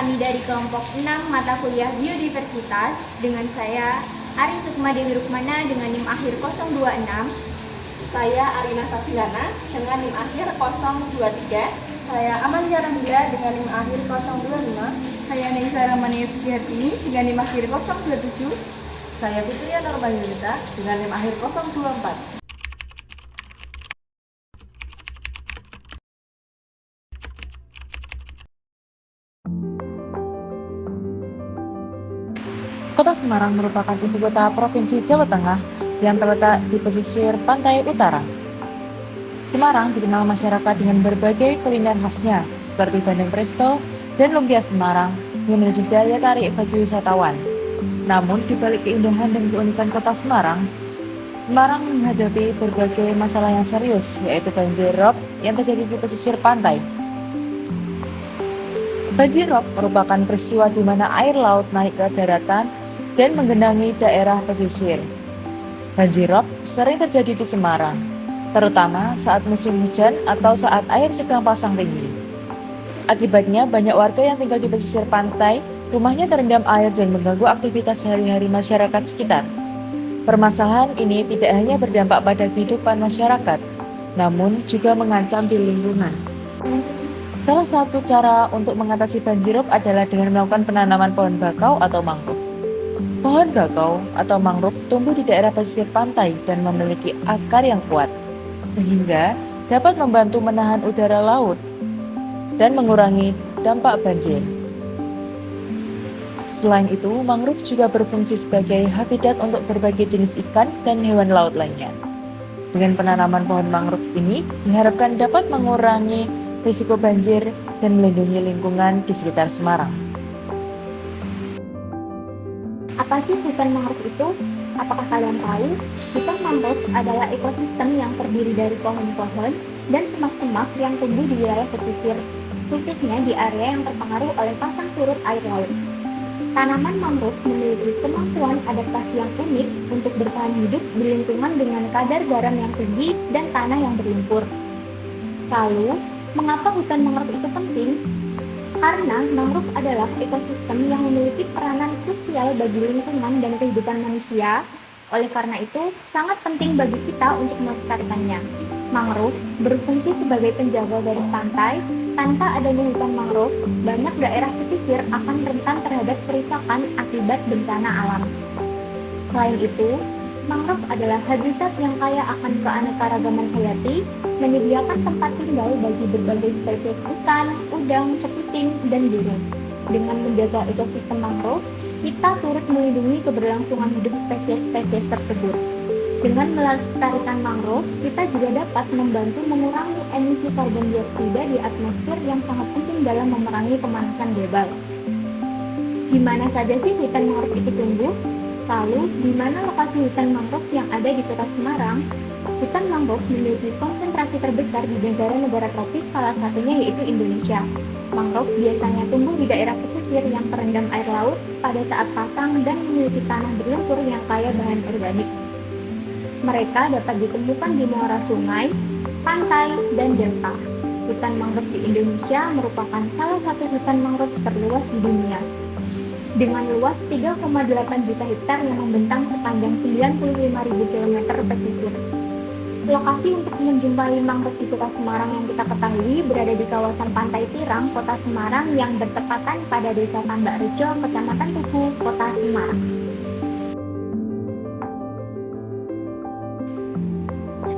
kami dari kelompok 6 mata kuliah Biodiversitas dengan saya Ari Sukma Dewi Rukmana dengan NIM akhir 026. Saya Arina Safilana dengan NIM akhir 023. Saya Amalia Nabila dengan NIM akhir 025. Saya Naisa Ramani Setiartini dengan NIM akhir 027. Saya Fitria Nurmanilita dengan NIM akhir 024. Kota Semarang merupakan ibu kota Provinsi Jawa Tengah yang terletak di pesisir pantai utara. Semarang dikenal masyarakat dengan berbagai kuliner khasnya seperti bandeng presto dan lumpia Semarang yang menjadi daya tarik bagi wisatawan. Namun di balik keindahan dan keunikan kota Semarang, Semarang menghadapi berbagai masalah yang serius, yaitu banjir rob yang terjadi di pesisir pantai. Banjir rob merupakan peristiwa di mana air laut naik ke daratan dan menggenangi daerah pesisir. Banjir rob sering terjadi di Semarang, terutama saat musim hujan atau saat air sedang pasang tinggi. Akibatnya banyak warga yang tinggal di pesisir pantai, rumahnya terendam air dan mengganggu aktivitas sehari-hari masyarakat sekitar. Permasalahan ini tidak hanya berdampak pada kehidupan masyarakat, namun juga mengancam di lingkungan. Salah satu cara untuk mengatasi banjir rob adalah dengan melakukan penanaman pohon bakau atau mangrove. Pohon bakau atau mangrove tumbuh di daerah pesisir pantai dan memiliki akar yang kuat, sehingga dapat membantu menahan udara laut dan mengurangi dampak banjir. Selain itu, mangrove juga berfungsi sebagai habitat untuk berbagai jenis ikan dan hewan laut lainnya. Dengan penanaman pohon mangrove ini, diharapkan dapat mengurangi risiko banjir dan melindungi lingkungan di sekitar Semarang. Apa sih hutan mangrove itu? Apakah kalian tahu? Hutan mangrove adalah ekosistem yang terdiri dari pohon-pohon dan semak-semak yang tumbuh di wilayah pesisir, khususnya di area yang terpengaruh oleh pasang surut air laut. Tanaman mangrove memiliki kemampuan adaptasi yang unik untuk bertahan hidup di lingkungan dengan kadar garam yang tinggi dan tanah yang berlumpur. Lalu, mengapa hutan mangrove itu penting? Karena mangrove adalah ekosistem yang memiliki peranan krusial bagi lingkungan dan kehidupan manusia. Oleh karena itu, sangat penting bagi kita untuk melestarikannya. Mangrove berfungsi sebagai penjaga garis pantai. Tanpa adanya hutan mangrove, banyak daerah pesisir akan rentan terhadap kerusakan akibat bencana alam. Selain itu, mangrove adalah habitat yang kaya akan keanekaragaman hayati, menyediakan tempat tinggal bagi berbagai spesies ikan, udang, kepiting, dan burung. Dengan menjaga ekosistem mangrove, kita turut melindungi keberlangsungan hidup spesies-spesies tersebut. Dengan melestarikan mangrove, kita juga dapat membantu mengurangi emisi karbon dioksida di atmosfer yang sangat penting dalam memerangi pemanasan global. Di mana saja sih hutan mangrove itu tumbuh? Lalu, di mana lokasi hutan mangrove yang ada di kota Semarang? Hutan mangrove memiliki konsentrasi terbesar di negara-negara tropis, salah satunya yaitu Indonesia. Mangrove biasanya tumbuh di daerah pesisir yang terendam air laut pada saat pasang dan memiliki tanah berlumpur yang kaya bahan organik. Mereka dapat ditemukan di muara sungai, pantai, dan delta. Hutan mangrove di Indonesia merupakan salah satu hutan mangrove terluas di dunia. Dengan luas 3,8 juta hektar yang membentang sepanjang 95.000 km pesisir. Lokasi untuk menjumpai mangrove di kota Semarang yang kita ketahui berada di kawasan Pantai Tirang, kota Semarang yang bertepatan pada Desa Tambak Rejo, Kecamatan Tugu, kota Semarang.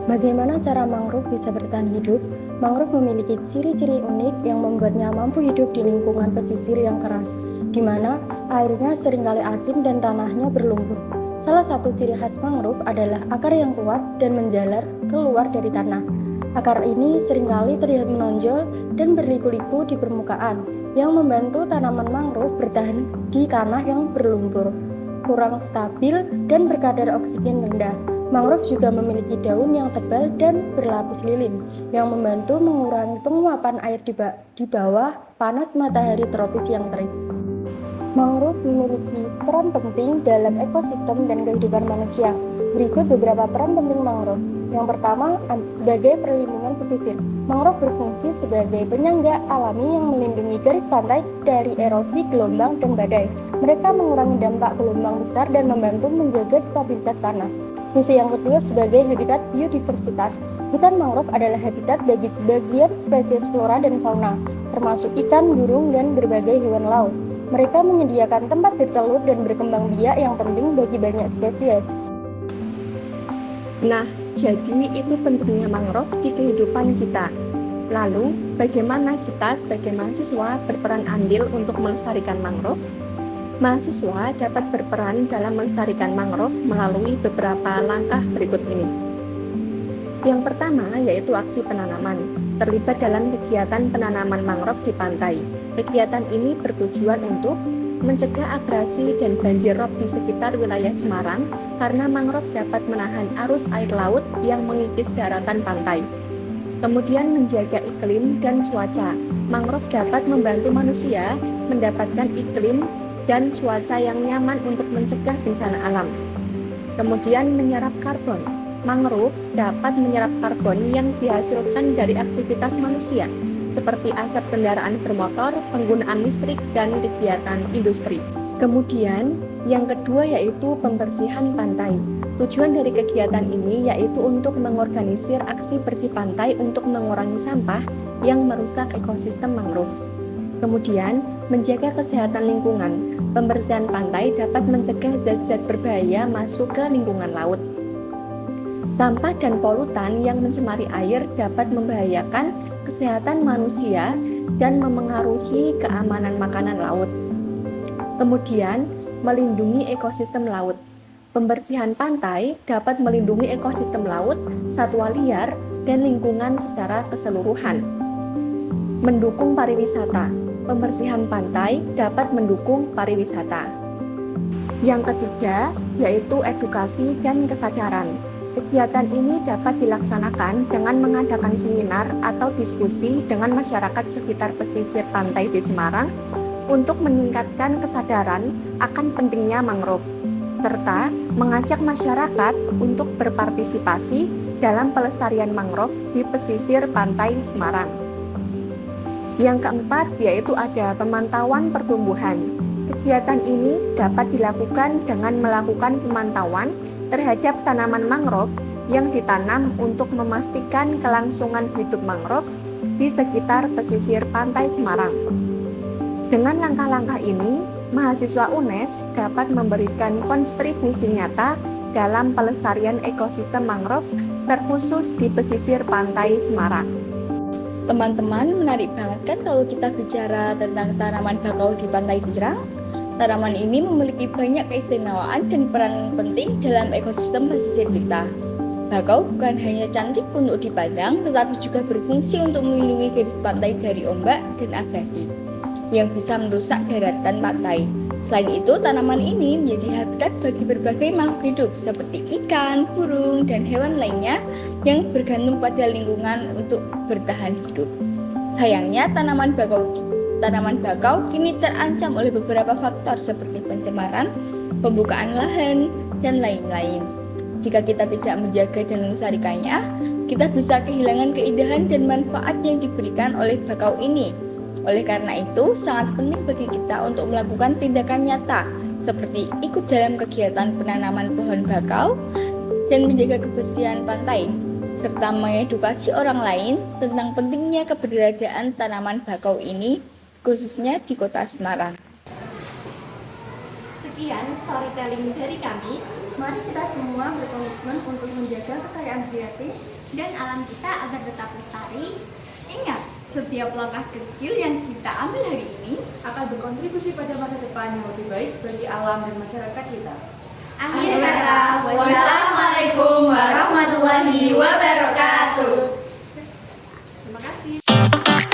Bagaimana cara mangrove bisa bertahan hidup? Mangrove memiliki ciri-ciri unik yang membuatnya mampu hidup di lingkungan pesisir yang keras, di mana airnya seringkali asin dan tanahnya berlumpur. Salah satu ciri khas mangrove adalah akar yang kuat dan menjalar keluar dari tanah. Akar ini seringkali terlihat menonjol dan berliku-liku di permukaan, yang membantu tanaman mangrove bertahan di tanah yang berlumpur, kurang stabil, dan berkadar oksigen rendah. Mangrove juga memiliki daun yang tebal dan berlapis lilin, yang membantu mengurangi penguapan air di bawah panas matahari tropis yang terik. Mangrove memiliki peran penting dalam ekosistem dan kehidupan manusia. Berikut beberapa peran penting mangrove. Yang pertama, sebagai perlindungan pesisir. Mangrove berfungsi sebagai penyangga alami yang melindungi garis pantai dari erosi, gelombang, dan badai. Mereka mengurangi dampak gelombang besar dan membantu menjaga stabilitas tanah. Fungsi yang kedua sebagai habitat biodiversitas. Hutan mangrove adalah habitat bagi sebagian spesies flora dan fauna, termasuk ikan, burung, dan berbagai hewan laut. Mereka menyediakan tempat bertelur dan berkembang biak yang penting bagi banyak spesies. Nah, jadi itu pentingnya mangrove di kehidupan kita. Lalu, bagaimana kita sebagai mahasiswa berperan andil untuk melestarikan mangrove? Mahasiswa dapat berperan dalam melestarikan mangrove melalui beberapa langkah berikut ini. Yang pertama yaitu aksi penanaman, terlibat dalam kegiatan penanaman mangrove di pantai. Kegiatan ini bertujuan untuk mencegah abrasi dan banjir rob di sekitar wilayah Semarang karena mangrove dapat menahan arus air laut yang mengikis daratan pantai. Kemudian menjaga iklim dan cuaca. Mangrove dapat membantu manusia mendapatkan iklim dan cuaca yang nyaman untuk mencegah bencana alam. Kemudian menyerap karbon. Mangrove dapat menyerap karbon yang dihasilkan dari aktivitas manusia, seperti asap kendaraan bermotor, penggunaan listrik, dan kegiatan industri. Kemudian, yang kedua yaitu pembersihan pantai. Tujuan dari kegiatan ini yaitu untuk mengorganisir aksi bersih pantai untuk mengurangi sampah yang merusak ekosistem mangrove. Kemudian, menjaga kesehatan lingkungan. Pembersihan pantai dapat mencegah zat-zat berbahaya masuk ke lingkungan laut. Sampah dan polutan yang mencemari air dapat membahayakan kesehatan manusia dan memengaruhi keamanan makanan laut. Kemudian, melindungi ekosistem laut. Pembersihan pantai dapat melindungi ekosistem laut, satwa liar, dan lingkungan secara keseluruhan. Mendukung pariwisata. Pembersihan pantai dapat mendukung pariwisata. Yang ketiga, yaitu edukasi dan kesadaran. Kegiatan ini dapat dilaksanakan dengan mengadakan seminar atau diskusi dengan masyarakat sekitar pesisir pantai di Semarang untuk meningkatkan kesadaran akan pentingnya mangrove, serta mengajak masyarakat untuk berpartisipasi dalam pelestarian mangrove di pesisir pantai Semarang. Yang keempat yaitu ada pemantauan pertumbuhan. Kegiatan ini dapat dilakukan dengan melakukan pemantauan terhadap tanaman mangrove yang ditanam untuk memastikan kelangsungan hidup mangrove di sekitar pesisir pantai Semarang. Dengan langkah-langkah ini, mahasiswa UNES dapat memberikan kontribusi nyata dalam pelestarian ekosistem mangrove terkhusus di pesisir pantai Semarang. Teman-teman, menarik banget kan kalau kita bicara tentang tanaman bakau di Pantai Tirang? Tanaman ini memiliki banyak keistimewaan dan peran penting dalam ekosistem pesisir kita. Bakau bukan hanya cantik untuk dipandang, tetapi juga berfungsi untuk melindungi garis pantai dari ombak dan abrasi yang bisa merusak daratan pantai. Selain itu, tanaman ini menjadi habitat bagi berbagai makhluk hidup seperti ikan, burung, dan hewan lainnya yang bergantung pada lingkungan untuk bertahan hidup. Sayangnya, tanaman bakau kini terancam oleh beberapa faktor seperti pencemaran, pembukaan lahan, dan lain-lain. Jika kita tidak menjaga dan melestarikannya, kita bisa kehilangan keindahan dan manfaat yang diberikan oleh bakau ini. Oleh karena itu, sangat penting bagi kita untuk melakukan tindakan nyata, seperti ikut dalam kegiatan penanaman pohon bakau dan menjaga kebersihan pantai, serta mengedukasi orang lain tentang pentingnya keberadaan tanaman bakau ini, khususnya di kota Semarang. Sekian storytelling dari kami. Mari kita semua berkomitmen untuk menjaga kekayaan kreatif dan alam kita agar tetap lestari. Ingat, setiap langkah kecil yang kita ambil hari ini akan berkontribusi pada masa depan yang lebih baik bagi alam dan masyarakat kita. Akhir kata, wassalamualaikum warahmatullahi wabarakatuh. Terima kasih.